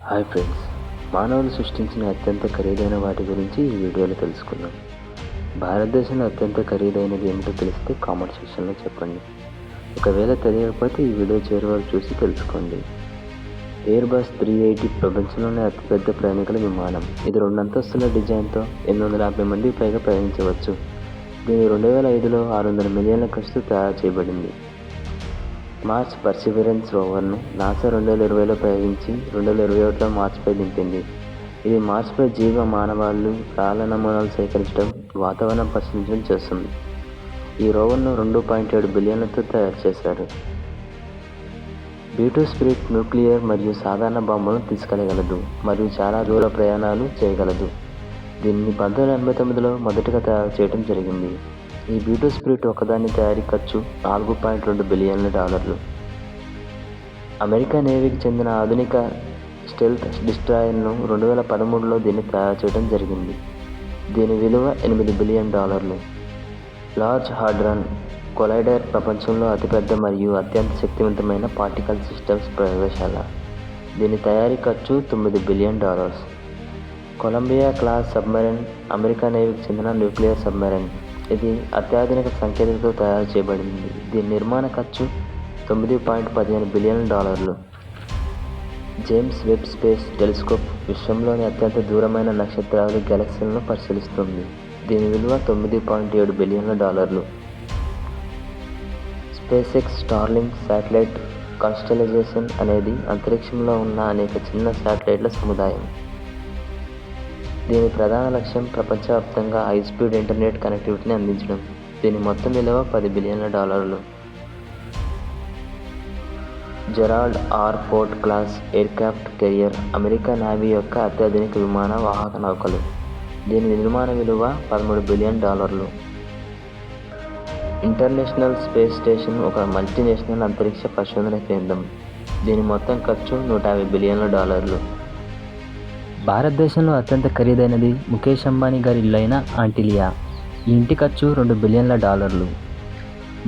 Hi friends, మానవులు సృష్టించిన అత్యంత ఖరీదైన వాటి గురించి ఈ వీడియోలో తెలుసుకుందాం. భారతదేశంలో అత్యంత ఖరీదైనది ఏమిటో తెలిస్తే కామెంట్ సెక్షన్లో చెప్పండి. ఒకవేళ తెలియకపోతే ఈ వీడియో చివరి వరకు చూసి తెలుసుకోండి. ఎయిర్ బస్ 380 ప్రపంచంలోనే అతిపెద్ద ప్రయాణికుల విమానం. ఇది 2 అంతస్తుల డిజైన్తో 850 మందికి పైగా ప్రయాణించవచ్చు. దీని 2005లో 600 మిలియన్ల ఖర్చుతో తయారు చేయబడింది. మార్స్ పర్సివరెన్స్ రోవర్ను నాసా 2020లో ప్రయోగించి 2021లో మార్స్పై దింపింది. ఇది మార్స్పై మానవాళి రాళ్ల నమూనాలు సేకరించడం, వాతావరణం పరిశీలించడం చేస్తుంది. ఈ రోవర్ను 2.7 బిలియన్లతో తయారు చేశారు. B2 స్పిరిట్ న్యూక్లియర్ మరియు సాధారణ బాంబులను తీసుకెళ్లగలదు మరియు చాలా దూర ప్రయాణాలు చేయగలదు. దీనిని 1989లో మొదటగా తయారు చేయడం జరిగింది. ఈ B2 స్పిరిట్ ఒకదాని తయారీ ఖర్చు $4.2 బిలియన్లు. అమెరికా నేవీకి చెందిన ఆధునిక స్టెల్త్ డిస్ట్రాయర్ను 2013లో దీన్ని తయారు చేయడం జరిగింది. దీని విలువ $8 బిలియన్. లార్జ్ హాడ్రాన్ కొలైడర్ ప్రపంచంలో అతిపెద్ద మరియు అత్యంత శక్తివంతమైన పార్టికల్ సిస్టమ్స్ ప్రయోగశాల. దీని తయారీ ఖర్చు $9 billion. Columbia class submarine America నేవీకి చెందిన న్యూక్లియర్ సబ్మెరైన్. ఇది అత్యాధునిక సాంకేతికతతో తయారు చేయబడింది. దీని నిర్మాణ ఖర్చు $9.15 billion. James Webb space telescope విశ్వంలోని అత్యంత దూరమైన నక్షత్రాలు, గెలాక్సీలను పరిశీలిస్తుంది. దీని విలువ $9.7 బిలియన్లు. స్పేస్ఎక్స్ స్టార్లింక్ శాటిలైట్ కాన్స్టెలేషన్ అనేది అంతరిక్షంలో ఉన్న అనేక చిన్న శాటిలైట్ల సముదాయం. దీని ప్రధాన లక్ష్యం ప్రపంచవ్యాప్తంగా హైస్పీడ్ ఇంటర్నెట్ కనెక్టివిటీని అందించడం. దీని మొత్తం విలువ $10 బిలియన్లు. Gerald R Ford class aircraft carrier America navy యొక్క అత్యాధునిక విమాన వాహక నౌకలు. దీని నిర్మాణ విలువ $13 బిలియన్. ఇంటర్నేషనల్ స్పేస్ స్టేషన్ ఒక మల్టీనేషనల్ అంతరిక్ష పరిశోధన కేంద్రం. దీని మొత్తం ఖర్చు $150 బిలియన్లు. భారతదేశంలో అత్యంత ఖరీదైనది ముఖేష్ అంబానీ గారి ఇల్లు అయిన ఆంటిలియా. ఈ ఇంటి ఖర్చు $2 బిలియన్లు.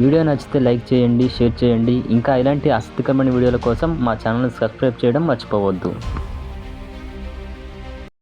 వీడియో నచ్చితే లైక్ చేయండి, షేర్ చేయండి. ఇంకా ఇలాంటి ఆసక్తికరమైన వీడియోల కోసం మా ఛానల్ని సబ్స్క్రైబ్ చేయడం మర్చిపోవద్దు.